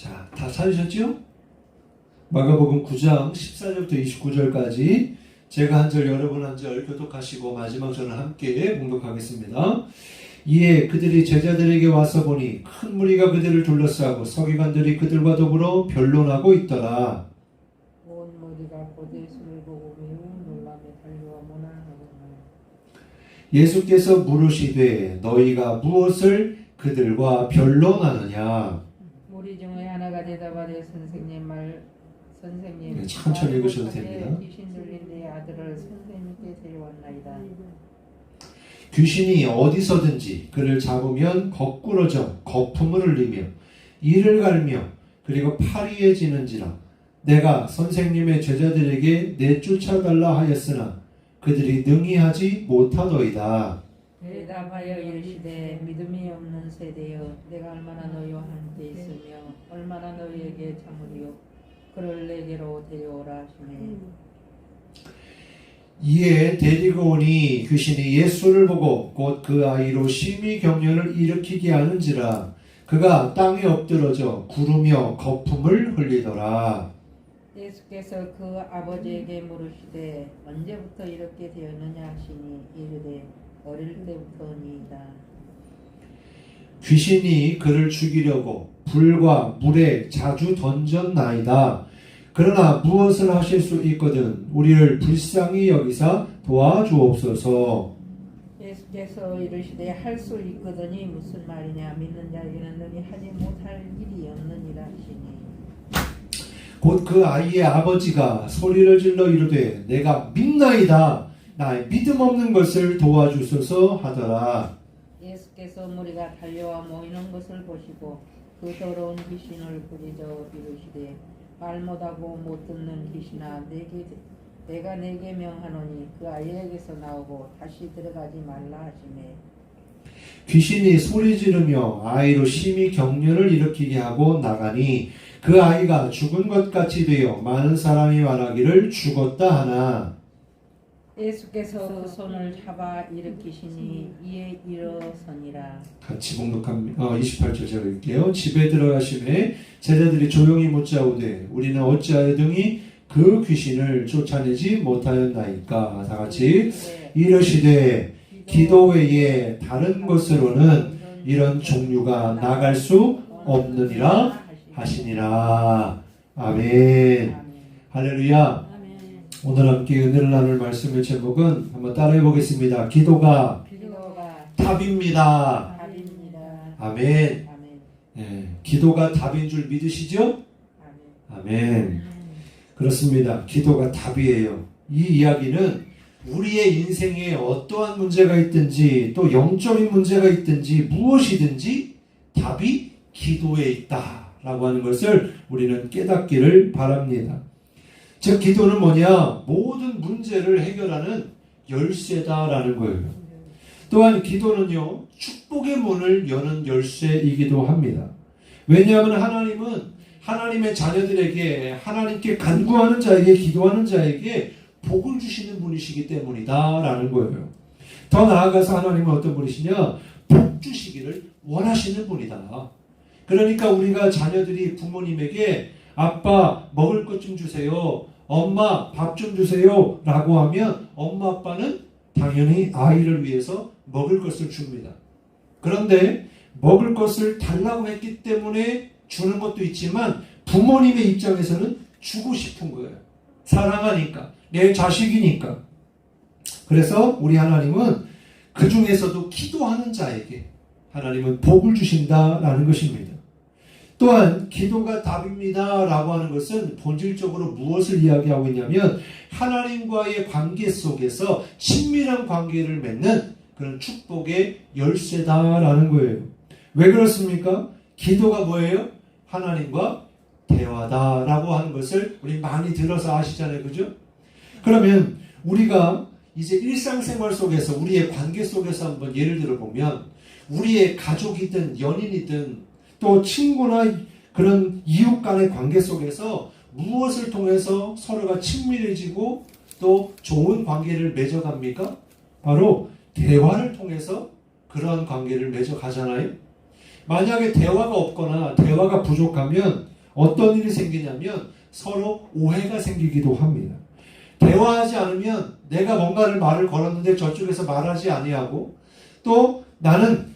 자, 다 찾으셨죠? 마가복음 9장 14절부터 29절까지 제가 한 절 여러분 한 절 교독하시고 마지막 절은 함께 봉독하겠습니다. 이에 그들이 제자들에게 와서 보니 큰 무리가 그들을 둘러싸고 서기관들이 그들과 더불어 변론하고 있더라. 온 무리가 곧 예수를 보고 매우 놀라며 달려와 문안하더라. 예수께서 물으시되 너희가 무엇을 그들과 변론하느냐? 무리 중에 하나가 대답하되 선생님 네, 천천히 읽으셔도 됩니다. 귀신 들린 내 아들을 선생님께 데려왔나이다. 귀신이 어디서든지 그를 잡으면 거꾸러져 거품을 흘리며 이를 갈며 그리고 파리해지는지라 내가 선생님의 제자들에게 내쫓아달라 하였으나 그들이 능히 하지 못하더이다. 대답하여 이르시되 믿음이 없는 세대여 내가 얼마나 너희와 함께 있으며 얼마나 너희에게 참으리요 그를 내게로 데려오라 하시매 이에 데리고 오니 귀신이 예수를 보고 곧 그 아이로 심히 경련을 일으키게 하는지라 그가 땅에 엎드러져 구르며 거품을 흘리더라. 예수께서 그 아버지에게 물으시되 언제부터 이렇게 되었느냐 하시니 이르되 어릴 때부터니이다. 귀신이 그를 죽이려고 불과 물에 자주 던졌나이다. 그러나 무엇을 하실 수 있거든 우리를 불쌍히 여기사 도와주옵소서. 예수께서 이르시되 할 수 있거든이 무슨 말이냐 믿는 자에게는 능히 하지 못할 일이 없느니라 하시니 곧 그 아이의 아버지가 소리를 질러 이르되 내가 믿나이다. 나의 믿음 없는 것을 도와주소서 하더라. 예수께서 무리가 달려와 모이는 것을 보시고 그 더러운 귀신을 부리져 이르시되 말 못하고 못 듣는 귀신아 내가 내게 명하노니 그 아이에게서 나오고 다시 들어가지 말라 하시매 귀신이 소리 지르며 아이로 심히 경련을 일으키게 하고 나가니 그 아이가 죽은 것 같이 되어 많은 사람이 말하기를 죽었다 하나 예수께서 그 손을 잡아 일으키시니 이에 일어서니라. 같이 봉독합니다. 28절 제가 읽게요. 집에 들어가심에 제자들이 조용히 묻자오되 우리는 어찌하여등이 그 귀신을 쫓아내지 못하였나이까. 다 같이 이르시되 기도 외에 다른 것으로는 이런 종류가 나갈 수 없느니라 하시니라. 아멘. 할렐루야. 오늘 함께 은혜를 나눌 말씀의 제목은 한번 따라해 보겠습니다. 기도가 답입니다. 아멘. 네, 기도가 답인 줄 믿으시죠? 아멘. 그렇습니다. 기도가 답이에요. 이 이야기는 우리의 인생에 어떠한 문제가 있든지 또 영적인 문제가 있든지 무엇이든지 답이 기도에 있다라고 하는 것을 우리는 깨닫기를 바랍니다. 즉 기도는 뭐냐? 모든 문제를 해결하는 열쇠다라는 거예요. 또한 기도는요 축복의 문을 여는 열쇠이기도 합니다. 왜냐하면 하나님은 하나님의 자녀들에게 하나님께 간구하는 자에게 기도하는 자에게 복을 주시는 분이시기 때문이다라는 거예요. 더 나아가서 하나님은 어떤 분이시냐? 복 주시기를 원하시는 분이다. 그러니까 우리가 자녀들이 부모님에게 아빠 먹을 것 좀 주세요. 엄마 밥 좀 주세요. 라고 하면 엄마 아빠는 당연히 아이를 위해서 먹을 것을 줍니다. 그런데 먹을 것을 달라고 했기 때문에 주는 것도 있지만 부모님의 입장에서는 주고 싶은 거예요. 사랑하니까. 내 자식이니까. 그래서 우리 하나님은 그 중에서도 기도하는 자에게 하나님은 복을 주신다라는 것입니다. 또한 기도가 답입니다 라고 하는 것은 본질적으로 무엇을 이야기하고 있냐면 하나님과의 관계 속에서 친밀한 관계를 맺는 그런 축복의 열쇠다라는 거예요. 왜 그렇습니까? 기도가 뭐예요? 하나님과 대화다라고 하는 것을 우리 많이 들어서 아시잖아요. 그죠? 그러면 우리가 이제 일상생활 속에서 우리의 관계 속에서 한번 예를 들어 보면 우리의 가족이든 연인이든 또 친구나 그런 이웃 간의 관계 속에서 무엇을 통해서 서로가 친밀해지고 또 좋은 관계를 맺어갑니까? 바로 대화를 통해서 그러한 관계를 맺어가잖아요. 만약에 대화가 없거나 대화가 부족하면 어떤 일이 생기냐면 서로 오해가 생기기도 합니다. 대화하지 않으면 내가 뭔가를 말을 걸었는데 저쪽에서 말하지 아니하고 또 나는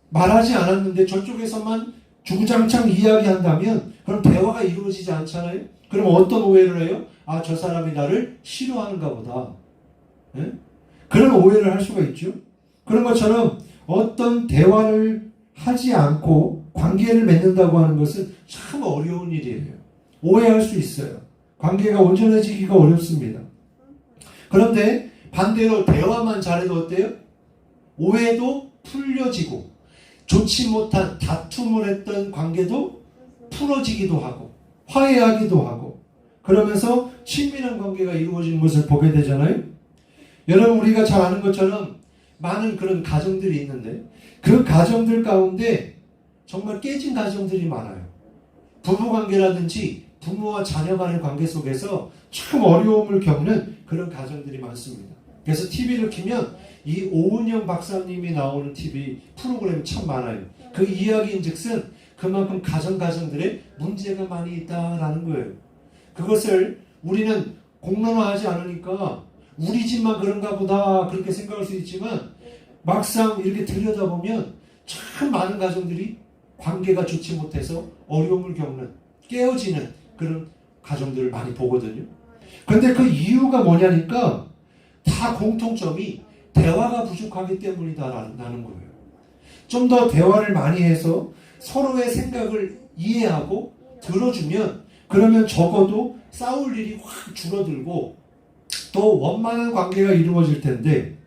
말하지 않았는데 저쪽에서만 주구장창 이야기한다면 그럼 대화가 이루어지지 않잖아요. 그럼 어떤 오해를 해요? 아, 저 사람이 나를 싫어하는가 보다. 예? 그런 오해를 할 수가 있죠. 그런 것처럼 어떤 대화를 하지 않고 관계를 맺는다고 하는 것은 참 어려운 일이에요. 오해할 수 있어요. 관계가 온전해지기가 어렵습니다. 그런데 반대로 대화만 잘해도 어때요? 오해도 풀려지고 좋지 못한 다툼을 했던 관계도 풀어지기도 하고 화해하기도 하고 그러면서 친밀한 관계가 이루어지는 것을 보게 되잖아요. 여러분 우리가 잘 아는 것처럼 많은 그런 가정들이 있는데 그 가정들 가운데 정말 깨진 가정들이 많아요. 부부관계라든지 부모와 자녀 간의 관계 속에서 참 어려움을 겪는 그런 가정들이 많습니다. 그래서 TV를 켜면 이 오은영 박사님이 나오는 TV 프로그램이 참 많아요. 그 이야기인즉슨 그만큼 가정들의 문제가 많이 있다라는 거예요. 그것을 우리는 공론화하지 않으니까 우리 집만 그런가 보다 그렇게 생각할 수 있지만 막상 이렇게 들여다보면 참 많은 가정들이 관계가 좋지 못해서 어려움을 겪는 깨어지는 그런 가정들을 많이 보거든요. 그런데 그 이유가 뭐냐니까 다 공통점이 대화가 부족하기 때문이다라는 거예요. 좀 더 대화를 많이 해서 서로의 생각을 이해하고 들어주면 그러면 적어도 싸울 일이 확 줄어들고 또 원만한 관계가 이루어질 텐데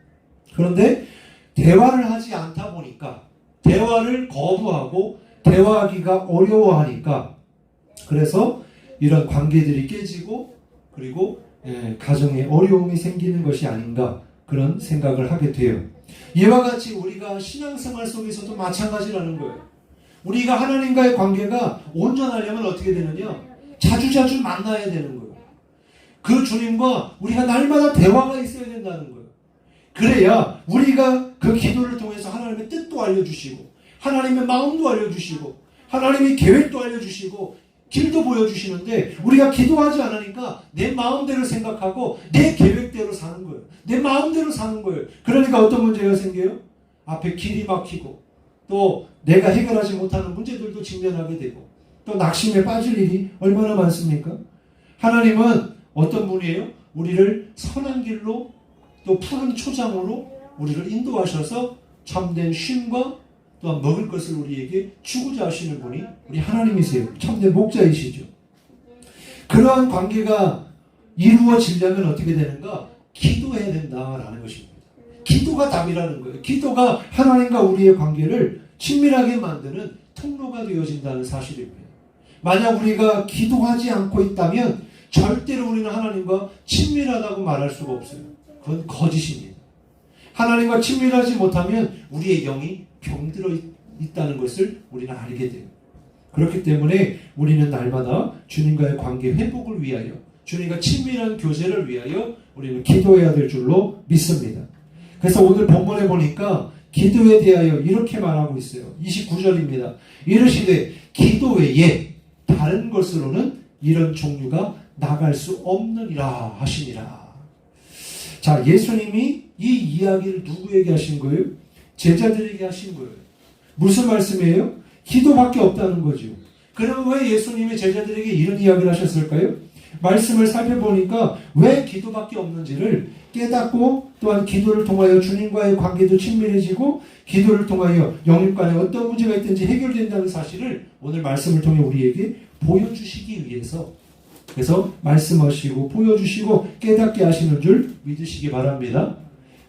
그런데 대화를 하지 않다 보니까 대화를 거부하고 대화하기가 어려워하니까 그래서 이런 관계들이 깨지고 그리고 가정에 어려움이 생기는 것이 아닌가 그런 생각을 하게 돼요. 이와 같이 우리가 신앙생활 속에서도 마찬가지라는 거예요. 우리가 하나님과의 관계가 온전하려면 어떻게 되느냐? 자주자주 만나야 되는 거예요. 그 주님과 우리가 날마다 대화가 있어야 된다는 거예요. 그래야 우리가 그 기도를 통해서 하나님의 뜻도 알려주시고 하나님의 마음도 알려주시고 하나님의 계획도 알려주시고 길도 보여주시는데 우리가 기도하지 않으니까 내 마음대로 생각하고 내 계획대로 사는 거예요. 내 마음대로 사는 거예요. 그러니까 어떤 문제가 생겨요? 앞에 길이 막히고 또 내가 해결하지 못하는 문제들도 직면하게 되고 또 낙심에 빠질 일이 얼마나 많습니까? 하나님은 어떤 분이에요? 우리를 선한 길로 또 푸른 초장으로 우리를 인도하셔서 참된 쉼과 또한 먹을 것을 우리에게 주고자 하시는 분이 우리 하나님이세요. 참된 목자이시죠. 그러한 관계가 이루어지려면 어떻게 되는가? 기도해야 된다라는 것입니다. 기도가 답이라는 거예요. 기도가 하나님과 우리의 관계를 친밀하게 만드는 통로가 되어진다는 사실입니다. 만약 우리가 기도하지 않고 있다면 절대로 우리는 하나님과 친밀하다고 말할 수가 없어요. 그건 거짓입니다. 하나님과 친밀하지 못하면 우리의 영이 병들어 있다는 것을 우리는 알게 돼요. 그렇기 때문에 우리는 날마다 주님과의 관계 회복을 위하여 주님과 친밀한 교제를 위하여 우리는 기도해야 될 줄로 믿습니다. 그래서 오늘 본문에 보니까 기도에 대하여 이렇게 말하고 있어요. 29절입니다. 이르시되 기도 외에 다른 것으로는 이런 종류가 나갈 수 없느니라 하시니라. 자, 예수님이 이 이야기를 누구에게 하신 거예요? 제자들에게 하신 거예요. 무슨 말씀이에요? 기도밖에 없다는 거죠. 그럼 왜 예수님이 제자들에게 이런 이야기를 하셨을까요? 말씀을 살펴보니까 왜 기도밖에 없는지를 깨닫고 또한 기도를 통하여 주님과의 관계도 친밀해지고 기도를 통하여 영육 간에 어떤 문제가 있든지 해결된다는 사실을 오늘 말씀을 통해 우리에게 보여주시기 위해서 그래서 말씀하시고 보여주시고 깨닫게 하시는 줄 믿으시기 바랍니다.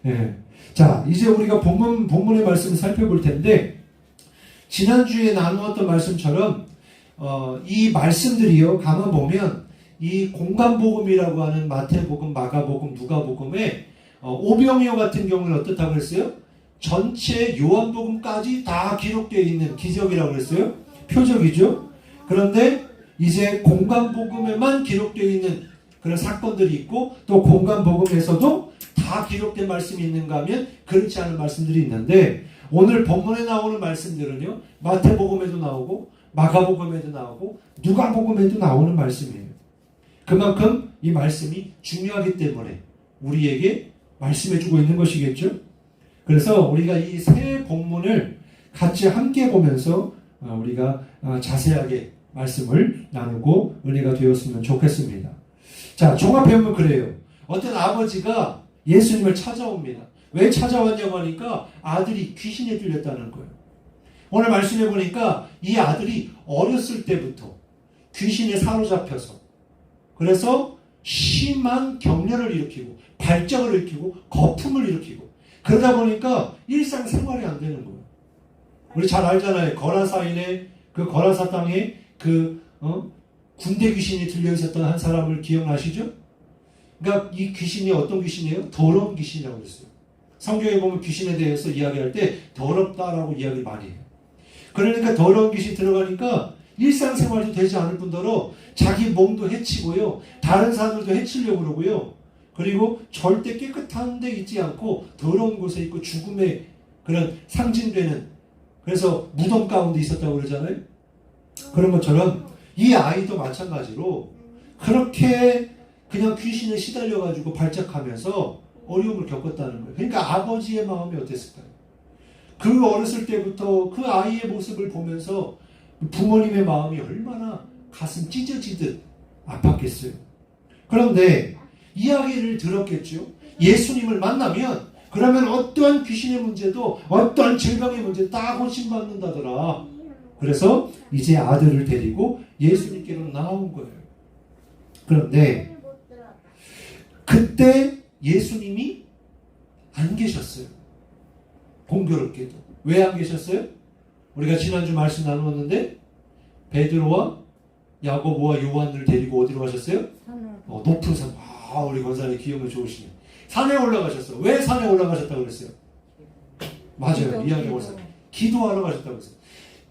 예. 자, 이제 우리가 본문의 말씀을 살펴볼 텐데 지난주에 나누었던 말씀처럼 이 말씀들이요 가만 보면 이 공간복음이라고 하는 마태복음, 마가복음, 누가복음에 오병이어 같은 경우는 어떻다고 했어요? 전체 요한복음까지 다 기록되어 있는 기적이라고 했어요. 표적이죠. 그런데 이제 공간복음에만 기록되어 있는 그런 사건들이 있고 또 공간복음에서도 다 기록된 말씀이 있는가 하면 그렇지 않은 말씀들이 있는데 오늘 본문에 나오는 말씀들은요 마태복음에도 나오고 마가복음에도 나오고 누가복음에도 나오는 말씀이에요. 그만큼 이 말씀이 중요하기 때문에 우리에게 말씀해주고 있는 것이겠죠. 그래서 우리가 이 세 본문을 같이 함께 보면서 우리가 자세하게 말씀을 나누고 은혜가 되었으면 좋겠습니다. 자, 종합해보면 그래요. 어떤 아버지가 예수님을 찾아옵니다. 왜 찾아왔냐고 하니까 아들이 귀신에 들렸다는 거예요. 오늘 말씀해 보니까 이 아들이 어렸을 때부터 귀신에 사로잡혀서 그래서 심한 경련을 일으키고 발작을 일으키고 거품을 일으키고 그러다 보니까 일상생활이 안 되는 거예요. 우리 잘 알잖아요. 거라사인의 그 거라사 땅에 군대 귀신이 들려 있었던 한 사람을 기억나시죠? 그러니까 이 귀신이 어떤 귀신이에요? 더러운 귀신이라고 했어요. 성경에 보면 귀신에 대해서 이야기할 때 더럽다라고 이야기 많이 해요. 그러니까 더러운 귀신이 들어가니까 일상생활도 되지 않을 뿐더러 자기 몸도 해치고요. 다른 사람들도 해치려고 그러고요. 그리고 절대 깨끗한 데 있지 않고 더러운 곳에 있고 죽음의 그런 상징되는 그래서 무덤 가운데 있었다고 그러잖아요. 그런 것처럼 이 아이도 마찬가지로 그렇게 그냥 귀신에 시달려가지고 발작하면서 어려움을 겪었다는 거예요. 그러니까 아버지의 마음이 어땠을까요? 그 어렸을 때부터 그 아이의 모습을 보면서 부모님의 마음이 얼마나 가슴 찢어지듯 아팠겠어요. 그런데 이야기를 들었겠죠. 예수님을 만나면 그러면 어떠한 귀신의 문제도 어떠한 질병의 문제도 다 고침받는다더라. 그래서 이제 아들을 데리고 예수님께로 나온 거예요. 그런데 그때 예수님이 안 계셨어요. 공교롭게도. 왜 안 계셨어요? 우리가 지난주 말씀 나누었는데 베드로와 야고보와 요한을 데리고 어디로 가셨어요? 높은 산. 우리 권사님 기억이 좋으시네. 산에 올라가셨어요. 왜 산에 올라가셨다고 그랬어요? 맞아요. 이야기 보세요. 기도하러 가셨다고 그랬어요.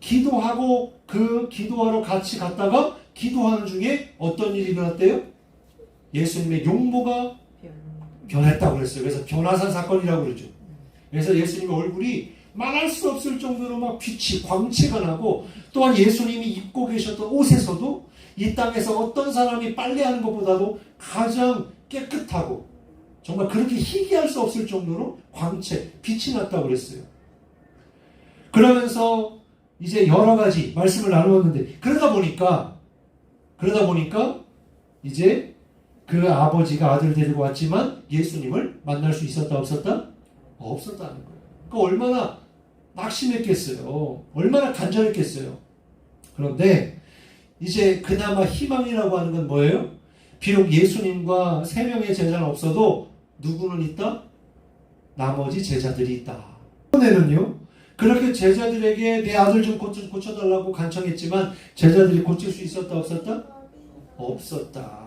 기도하고 그 기도하러 같이 갔다가 기도하는 중에 어떤 일이 일어났대요? 예수님의 용모가 변했다고 그랬어요. 그래서 변화산 사건이라고 그러죠. 그래서 예수님의 얼굴이 말할 수 없을 정도로 막 빛이 광채가 나고 또한 예수님이 입고 계셨던 옷에서도 이 땅에서 어떤 사람이 빨래하는 것보다도 가장 깨끗하고 정말 그렇게 희귀할 수 없을 정도로 광채, 빛이 났다고 그랬어요. 그러면서 이제 여러 가지 말씀을 나누었는데 그러다 보니까 이제 그 아버지가 아들을 데리고 왔지만 예수님을 만날 수 있었다 없었다? 없었다는 거예요. 그러니까 얼마나 낙심했겠어요. 얼마나 간절했겠어요. 그런데 이제 그나마 희망이라고 하는 건 뭐예요? 비록 예수님과 3명의 제자는 없어도 누구는 있다? 나머지 제자들이 있다. 이번에는요. 그렇게 제자들에게 내 아들 좀 고쳐달라고 간청했지만 제자들이 고칠 수 있었다 없었다? 없었다.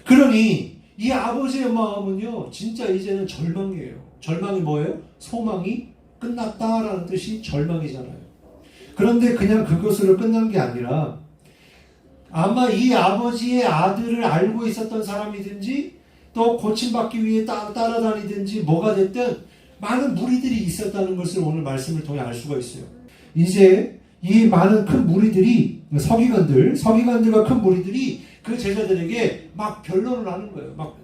그러니 이 아버지의 마음은요. 진짜 이제는 절망이에요. 절망이 뭐예요? 소망이 끝났다라는 뜻이 절망이잖아요. 그런데 그냥 그것으로 끝난 게 아니라 아마 이 아버지의 아들을 알고 있었던 사람이든지 또 고침받기 위해 따라다니든지 뭐가 됐든 많은 무리들이 있었다는 것을 오늘 말씀을 통해 알 수가 있어요. 이제 이 많은 큰 무리들이 서기관들과 큰 무리들이 그 제자들에게 막 변론을 하는 거예요.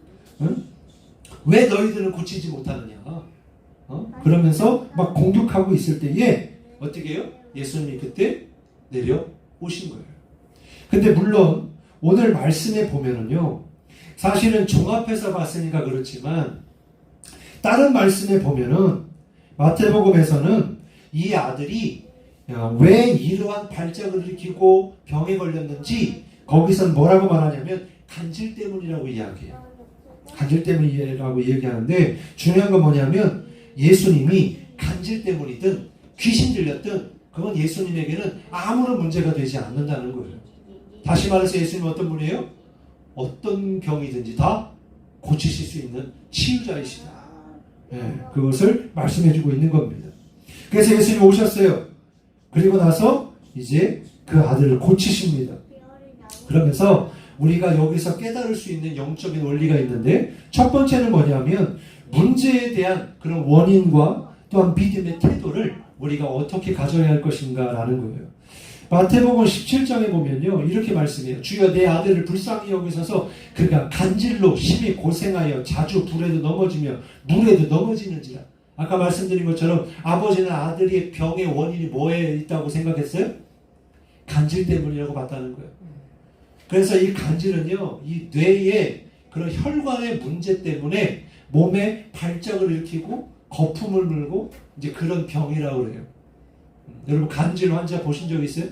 왜 너희들은 고치지 못하느냐? 그러면서 막 공격하고 있을 때에 어떻게 해요? 예수님이 그때 내려오신 거예요. 근데 물론 오늘 말씀에 보면은요. 사실은 종합해서 봤으니까 그렇지만 다른 말씀에 보면은 마태복음에서는 이 아들이 왜 이러한 발작을 일으키고 병에 걸렸는지 거기서는 뭐라고 말하냐면 간질 때문이라고 이야기해요. 간질 때문이라고 얘기하는데 중요한 건 뭐냐면 예수님이 간질 때문이든 귀신 들렸든 그건 예수님에게는 아무런 문제가 되지 않는다는 거예요. 다시 말해서 예수님은 어떤 분이에요? 어떤 병이든지 다 고치실 수 있는 치유자이시다. 그것을 말씀해주고 있는 겁니다. 그래서 예수님이 오셨어요. 그리고 나서 이제 그 아들을 고치십니다. 그러면서 우리가 여기서 깨달을 수 있는 영적인 원리가 있는데 첫 번째는 뭐냐면 문제에 대한 그런 원인과 또한 믿음의 태도를 우리가 어떻게 가져야 할 것인가라는 거예요. 마태복음 17장에 보면요, 이렇게 말씀해요. 주여 내 아들을 불쌍히 여기소서. 그가 간질로 심히 고생하여 자주 불에도 넘어지며 물에도 넘어지는지라. 아까 말씀드린 것처럼 아버지는 아들의 병의 원인이 뭐에 있다고 생각했어요? 간질 때문이라고 봤다는 거예요. 그래서 이 간질은요, 이 뇌의 그런 혈관의 문제 때문에 몸에 발작을 일으키고 거품을 물고 이제 그런 병이라고 그래요. 여러분 간질 환자 보신 적 있어요?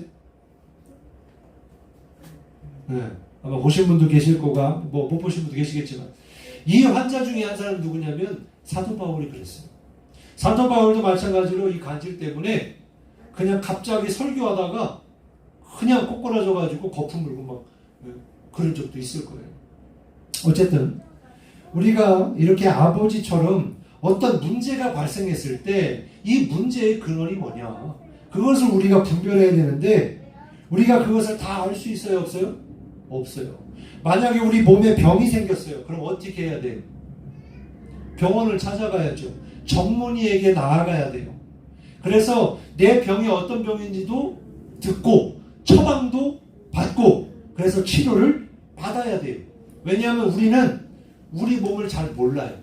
네. 아마 보신 분도 계실 거가 뭐 못 보신 분도 계시겠지만 이 환자 중에 한 사람은 누구냐면 사도 바울이 그랬어요. 사도 바울도 마찬가지로 이 간질 때문에 그냥 갑자기 설교하다가 그냥 꼬꾸라져 가지고 거품 물고 막 그런 적도 있을 거예요. 어쨌든 우리가 이렇게 아버지처럼 어떤 문제가 발생했을 때 이 문제의 근원이 뭐냐, 그것을 우리가 분별해야 되는데 우리가 그것을 다 알 수 있어요, 없어요? 없어요. 만약에 우리 몸에 병이 생겼어요. 그럼 어떻게 해야 돼요? 병원을 찾아가야죠. 전문의에게 나아가야 돼요. 그래서 내 병이 어떤 병인지도 듣고 처방도 받고 그래서 치료를 받아야 돼요. 왜냐하면 우리는 우리 몸을 잘 몰라요.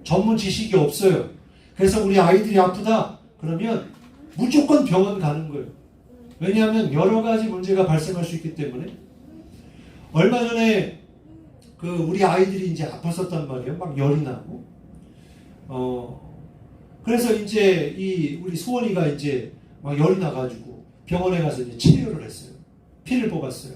전문 지식이 없어요. 그래서 우리 아이들이 아프다 그러면 무조건 병원 가는 거예요. 왜냐하면 여러 가지 문제가 발생할 수 있기 때문에. 얼마 전에 우리 아이들이 이제 아팠었단 말이에요. 막 열이 나고. 그래서 이제 우리 수원이가 이제 막 열이 나가지고 병원에 가서 이제 치료를 했어요. 피를 뽑았어요.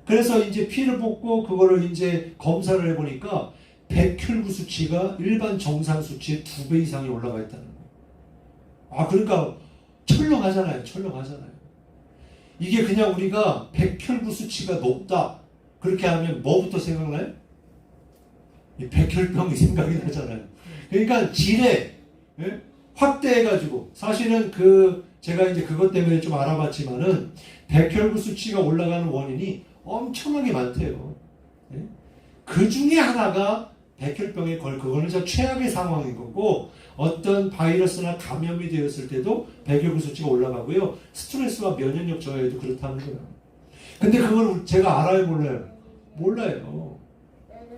그래서 이제 피를 뽑고 그거를 이제 검사를 해보니까 백혈구 수치가 일반 정상 수치의 2배 이상이 올라가 있다는 거예요. 그러니까 철렁하잖아요. 이게 그냥 우리가 백혈구 수치가 높다 그렇게 하면 뭐부터 생각나요? 이 백혈병이 생각이 나잖아요. 그러니까 질에 확대해가지고 사실은 제가 이제 그것 때문에 좀 알아봤지만은 백혈구 수치가 올라가는 원인이 엄청나게 많대요. 그 중에 하나가 백혈병에 그거는 저 최악의 상황인 거고, 어떤 바이러스나 감염이 되었을 때도 백혈구 수치가 올라가고요. 스트레스와 면역력 저하에도 그렇다는 거예요. 근데 그걸 제가 알아요, 몰라요? 몰라요.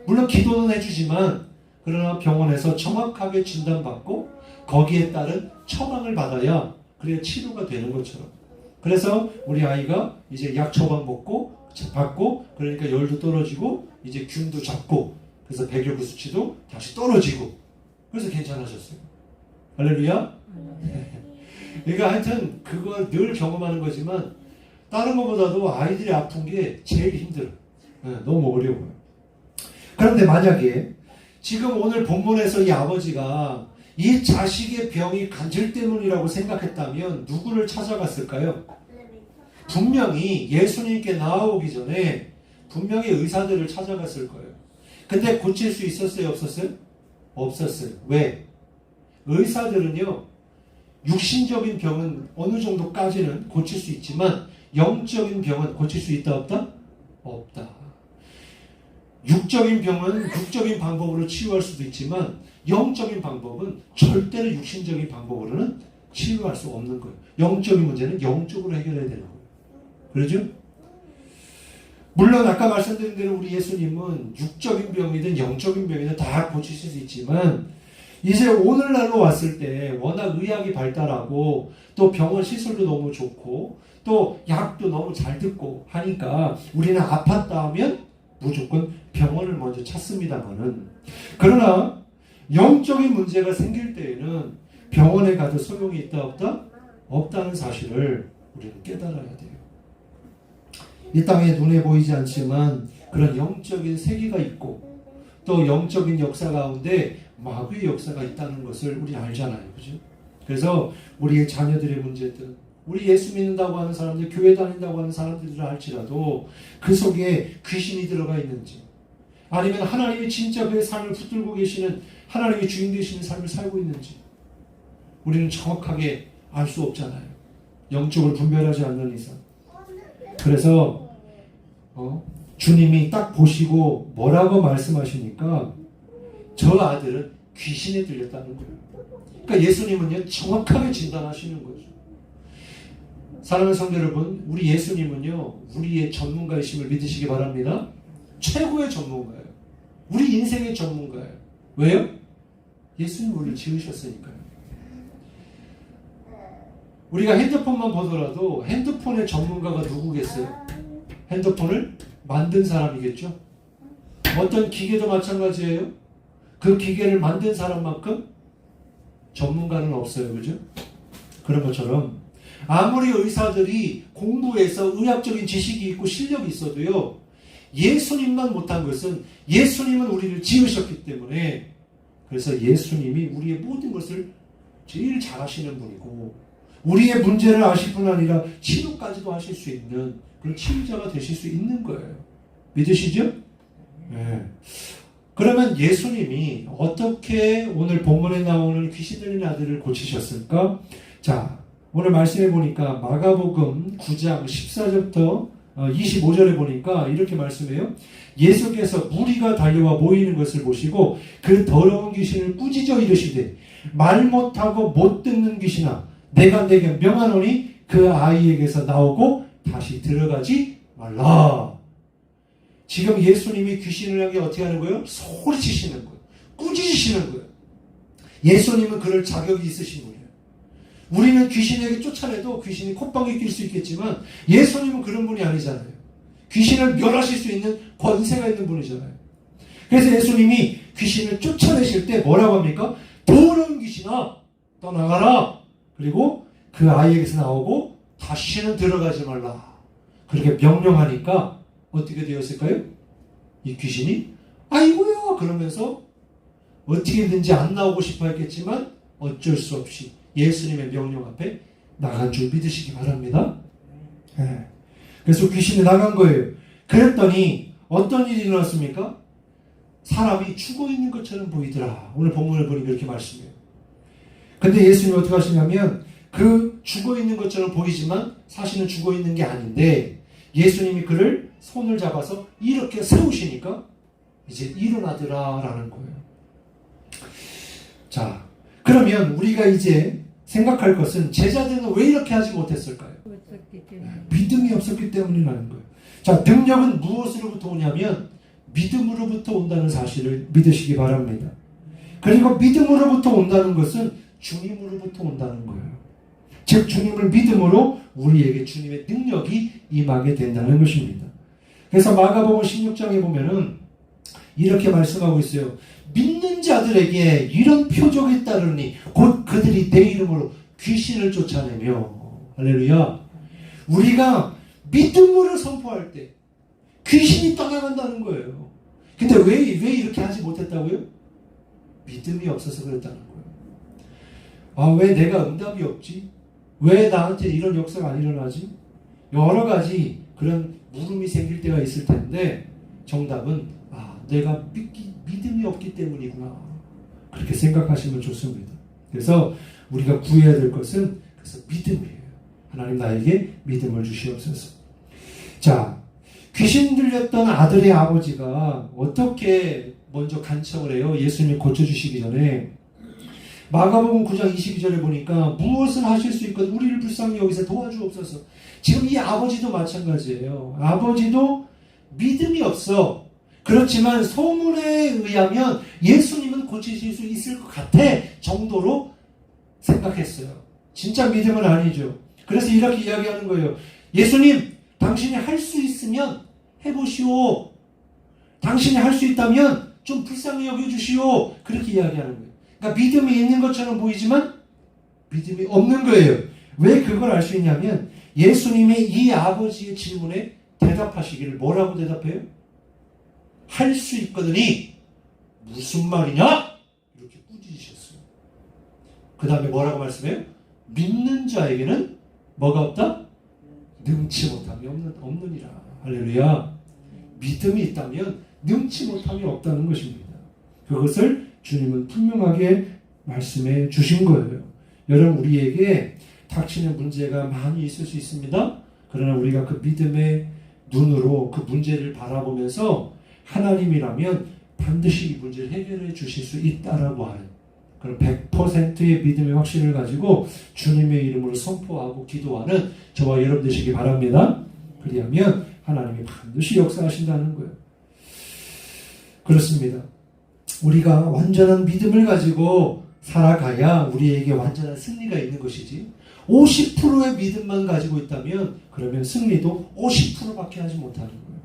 물론 기도는 해주지만 그러나 병원에서 정확하게 진단받고 거기에 따른 처방을 받아야 그래야 치료가 되는 것처럼. 그래서 우리 아이가 이제 약 처방 받고 그러니까 열도 떨어지고 이제 균도 잡고 그래서 백혈구 수치도 다시 떨어지고 그래서 괜찮아졌어요. 할렐루야. 그러니까 하여튼 그걸 늘 경험하는 거지만 다른 것보다도 아이들이 아픈 게 제일 힘들어. 너무 어려워요. 그런데 만약에 지금 오늘 본문에서 이 아버지가 이 자식의 병이 간질 때문이라고 생각했다면 누구를 찾아갔을까요? 분명히 예수님께 나아오기 전에 분명히 의사들을 찾아갔을 거예요. 근데 고칠 수 있었어요? 없었어요? 없었어요. 왜? 의사들은요, 육신적인 병은 어느 정도까지는 고칠 수 있지만 영적인 병은 고칠 수 있다 없다? 없다. 육적인 병은 육적인 방법으로 치유할 수도 있지만 영적인 방법은 절대로 육신적인 방법으로는 치유할 수 없는 거예요. 영적인 문제는 영적으로 해결해야 되는 거예요. 그러죠? 물론 아까 말씀드린 대로 우리 예수님은 육적인 병이든 영적인 병이든 다 고치실 수 있지만 이제 오늘날로 왔을 때 워낙 의학이 발달하고 또 병원 시설도 너무 좋고 또 약도 너무 잘 듣고 하니까 우리는 아팠다 하면 무조건 병원을 먼저 찾습니다만은, 그러나 영적인 문제가 생길 때에는 병원에 가도 소용이 있다 없다? 없다는 사실을 우리는 깨달아야 돼요. 이 땅에 눈에 보이지 않지만 그런 영적인 세계가 있고 또 영적인 역사 가운데 마귀의 역사가 있다는 것을 우리 알잖아요. 그죠? 그래서 우리의 자녀들의 문제든 우리 예수 믿는다고 하는 사람들, 교회 다닌다고 하는 사람들을 할지라도 그 속에 귀신이 들어가 있는지 아니면 하나님이 진짜 그의 삶을 붙들고 계시는 하나님의 주인 되시는 삶을 살고 있는지 우리는 정확하게 알 수 없잖아요. 영적으로 분별하지 않는 이상. 그래서 주님이 딱 보시고 뭐라고 말씀하시니까 저 아들은 귀신에 들렸다는 거예요. 그러니까 예수님은요, 정확하게 진단하시는 거죠. 사랑하는 성도 여러분, 우리 예수님은요, 우리의 전문가이심을 믿으시기 바랍니다. 최고의 전문가예요. 우리 인생의 전문가예요. 왜요? 예수님 우리를 지으셨으니까요. 우리가 핸드폰만 보더라도 핸드폰의 전문가가 누구겠어요? 핸드폰을 만든 사람이겠죠? 어떤 기계도 마찬가지예요. 그 기계를 만든 사람만큼 전문가는 없어요. 그죠? 그런 것처럼 아무리 의사들이 공부해서 의학적인 지식이 있고 실력이 있어도요, 예수님만 못한 것은 예수님은 우리를 지으셨기 때문에, 그래서 예수님이 우리의 모든 것을 제일 잘하시는 분이고, 우리의 문제를 아실 뿐 아니라 치료까지도 하실 수 있는 그런 치유자가 되실 수 있는 거예요. 믿으시죠? 네. 그러면 예수님이 어떻게 오늘 본문에 나오는 귀신 들린 아들을 고치셨을까? 자, 오늘 말씀해 보니까 마가복음 9장 14절부터 25절에 보니까 이렇게 말씀해요. 예수께서 무리가 달려와 모이는 것을 보시고 그 더러운 귀신을 꾸짖어 이르시되, 말 못하고 못 듣는 귀신아, 내가 내게 명하노니 그 아이에게서 나오고 다시 들어가지 말라. 지금 예수님이 귀신을 향해 어떻게 하는 거예요? 소리치시는 거예요. 꾸짖으시는 거예요. 예수님은 그럴 자격이 있으신 분이에요. 우리는 귀신에게 쫓아내도 귀신이 콧방귀 낄 수 있겠지만 예수님은 그런 분이 아니잖아요. 귀신을 멸하실 수 있는 권세가 있는 분이잖아요. 그래서 예수님이 귀신을 쫓아내실 때 뭐라고 합니까? 더러운 귀신아, 떠나가라. 그리고 그 아이에게서 나오고 다시는 들어가지 말라. 그렇게 명령하니까 어떻게 되었을까요? 이 귀신이 아이고야 그러면서 어떻게든지 안 나오고 싶어 했겠지만 어쩔 수 없이 예수님의 명령 앞에 나간 줄 믿으시기 바랍니다. 네. 그래서 귀신이 나간 거예요. 그랬더니 어떤 일이 일어났습니까? 사람이 죽어 있는 것처럼 보이더라. 오늘 본문을 보니까 이렇게 말씀해요. 근데 예수님이 어떻게 하시냐면 그 죽어 있는 것처럼 보이지만 사실은 죽어 있는 게 아닌데 예수님이 그를 손을 잡아서 이렇게 세우시니까 이제 일어나더라라는 거예요. 자, 그러면 우리가 이제 생각할 것은 제자들은 왜 이렇게 하지 못했을까요? 믿음이 없었기 때문이라는 거예요. 자, 능력은 무엇으로부터 오냐면 믿음으로부터 온다는 사실을 믿으시기 바랍니다. 그리고 믿음으로부터 온다는 것은 주님으로부터 온다는 거예요. 즉 주님을 믿음으로 우리에게 주님의 능력이 임하게 된다는 것입니다. 그래서 마가복음 16장에 보면은 이렇게 말씀하고 있어요. 믿는 자들에게 이런 표적이 따르니 곧 그들이 내 이름으로 귀신을 쫓아내며. 할렐루야. 우리가 믿음으로 선포할 때 귀신이 떠나간다는 거예요. 근데 왜 이렇게 하지 못했다고요? 믿음이 없어서 그랬다는 거예요. 아, 왜 내가 응답이 없지? 왜 나한테 이런 역사가 안 일어나지? 여러 가지 그런 물음이 생길 때가 있을 텐데 정답은 내가 믿음이 없기 때문이구나. 그렇게 생각하시면 좋습니다. 그래서 우리가 구해야 될 것은 그래서 믿음이에요. 하나님 나에게 믿음을 주시옵소서. 자, 귀신 들렸던 아들의 아버지가 어떻게 먼저 간청을 해요? 예수님이 고쳐주시기 전에. 마가복음 9장 22절에 보니까 무엇을 하실 수 있거든 우리를 불쌍히 여기서 도와주옵소서. 지금 이 아버지도 마찬가지예요. 아버지도 믿음이 없어. 그렇지만 소문에 의하면 예수님은 고치실 수 있을 것 같아 정도로 생각했어요. 진짜 믿음은 아니죠. 그래서 이렇게 이야기하는 거예요. 예수님, 당신이 할 수 있으면 해보시오. 당신이 할 수 있다면 좀 불쌍히 여겨주시오. 그렇게 이야기하는 거예요. 그러니까 믿음이 있는 것처럼 보이지만 믿음이 없는 거예요. 왜 그걸 알 수 있냐면 예수님이 이 아버지의 질문에 대답하시기를 뭐라고 대답해요? 할 수 있거든이 무슨 말이냐? 이렇게 꾸짖으셨어요. 그 다음에 뭐라고 말씀해요? 믿는 자에게는 뭐가 없다? 능치 못함이 없느니라. 할렐루야. 믿음이 있다면 능치 못함이 없다는 것입니다. 그것을 주님은 분명하게 말씀해 주신 거예요. 여러분, 우리에게 닥치는 문제가 많이 있을 수 있습니다. 그러나 우리가 그 믿음의 눈으로 그 문제를 바라보면서 하나님이라면 반드시 이 문제를 해결해 주실 수 있다라고 하는 그런 100%의 믿음의 확신을 가지고 주님의 이름으로 선포하고 기도하는 저와 여러분 되시기 바랍니다. 그리하면 하나님이 반드시 역사하신다는 거예요. 그렇습니다. 우리가 완전한 믿음을 가지고 살아가야 우리에게 완전한 승리가 있는 것이지 50%의 믿음만 가지고 있다면 그러면 승리도 50%밖에 하지 못하는 거예요.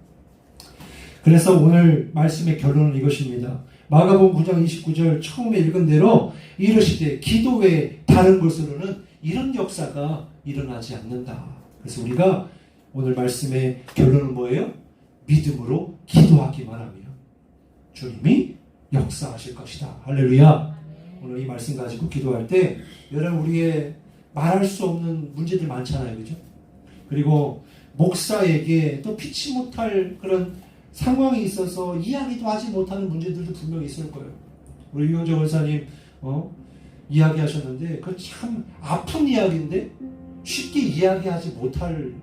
그래서 오늘 말씀의 결론은 이것입니다. 마가복음 9장 29절 처음에 읽은 대로 이르시되 기도 외에 다른 것으로는 이런 역사가 일어나지 않는다. 그래서 우리가 오늘 말씀의 결론은 뭐예요? 믿음으로 기도하기만 하면 주님이 역사하실 것이다. 할렐루야. 오늘 이 말씀 가지고 기도할 때 여러분 우리의 말할 수 없는 문제들 많잖아요. 그죠? 그리고 목사에게 또 피치 못할 그런 상황이 있어서 이야기도 하지 못하는 문제들도 분명히 있을 거예요. 우리 유원정 원사님 이야기하셨는데 그 참 아픈 이야기인데 쉽게 이야기하지 못할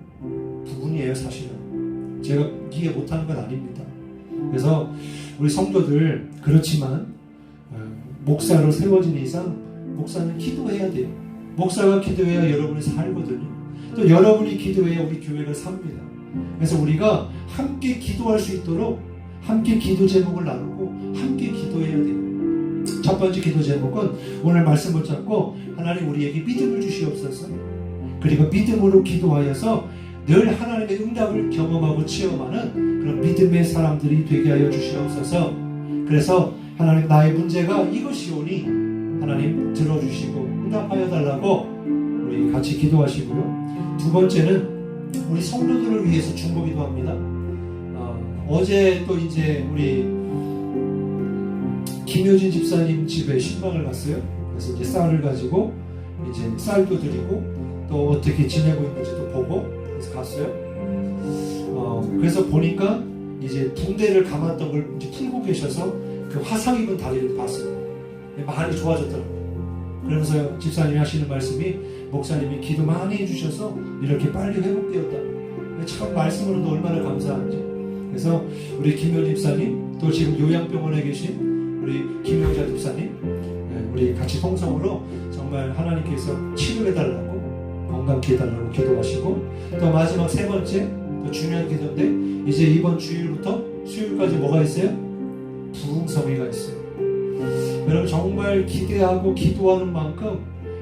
부분이에요. 사실은 제가 이해 못하는 건 아닙니다. 그래서 우리 성도들 그렇지만 목사로 세워진 이상 목사는 기도해야 돼요. 목사가 기도해야 여러분이 살거든요. 또 여러분이 기도해야 우리 교회가 삽니다. 그래서 우리가 함께 기도할 수 있도록 함께 기도 제목을 나누고 함께 기도해야 돼요. 첫 번째 기도 제목은 오늘 말씀 붙잡고 하나님 우리에게 믿음을 주시옵소서. 그리고 믿음으로 기도하여서 늘 하나님의 응답을 경험하고 체험하는 그런 믿음의 사람들이 되게 하여 주시옵소서. 그래서 하나님 나의 문제가 이것이오니 하나님 들어주시고 응답하여 달라고 우리 같이 기도하시고요. 두 번째는 우리 성도들을 위해서 중보기도 합니다. 어제 또 이제 우리 김효진 집사님 집에 신방을 갔어요. 그래서 이제 쌀을 가지고 이제 쌀도 드리고 또 어떻게 지내고 있는지도 보고 그래서 갔어요. 그래서 보니까 이제 붕대를 감았던 걸 이제 풀고 계셔서 그 화상 입은 다리를 봤어요. 많이 좋아졌더라고요. 그러면서 집사님이 하시는 말씀이 목사님이 기도 많이 해주셔서 이렇게 빨리 회복되었다. 참 말씀으로도 얼마나 감사한지. 그래서 우리 김효진 집사님 또 지금 요양병원에 계신 우리 김효자 집사님 우리 같이 통성으로 정말 하나님께서 치료해달라고 건강케 해달라고 기도하시고 또 마지막 세 번째 또 중요한 기도인데 이제 이번 주일부터 수요일까지 뭐가 있어요? 부흥성회가 있어요. 여러분 정말 기대하고 기도하는 만큼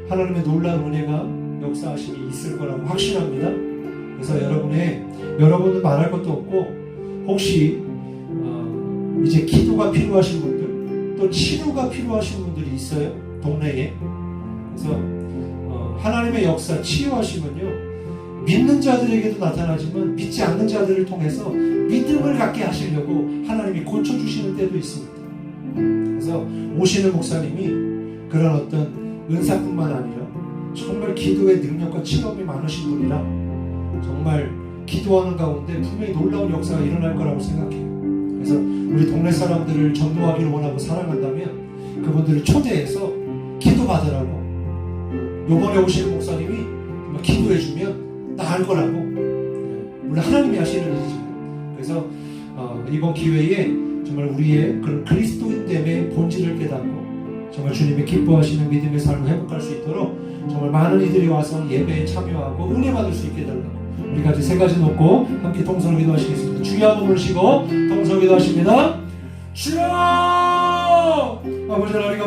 하나님의 놀라운 은혜가 역사하심이 있을 거라고 확신합니다. 그래서 여러분은 말할 것도 없고 혹시 이제 기도가 필요하신 분들 또 치료가 필요하신 분들이 있어요. 동네에. 그래서 하나님의 역사 치유하시면요 믿는 자들에게도 나타나지만 믿지 않는 자들을 통해서 믿음을 갖게 하시려고 하나님이 고쳐주시는 때도 있습니다. 그래서 오시는 목사님이 그런 어떤 은사뿐만 아니라 정말 기도의 능력과 체험이 많으신 분이라 정말 기도하는 가운데 분명히 놀라운 역사가 일어날 거라고 생각해요. 그래서 우리 동네 사람들을 전도하기를 원하고 사랑한다면 그분들을 초대해서 기도받으라고 요번에 오시는 목사님이 기도해주면 나을 거라고 우리 하나님이 하시는 일이죠. 그래서 이번 기회에 정말 우리의 그런 그리스도인됨의 본질을 깨닫고 정말 주님이 기뻐하시는 믿음의 삶을 회복할 수 있도록 정말 많은 이들이 와서 예배에 참여하고 은혜 받을 수 있게 해달라고 우리 같이 세 가지 놓고 함께 통성을 기도하시겠습니다. 주여 한번 부르시고 통성을 기도하십니다. 주여 아버지 하나님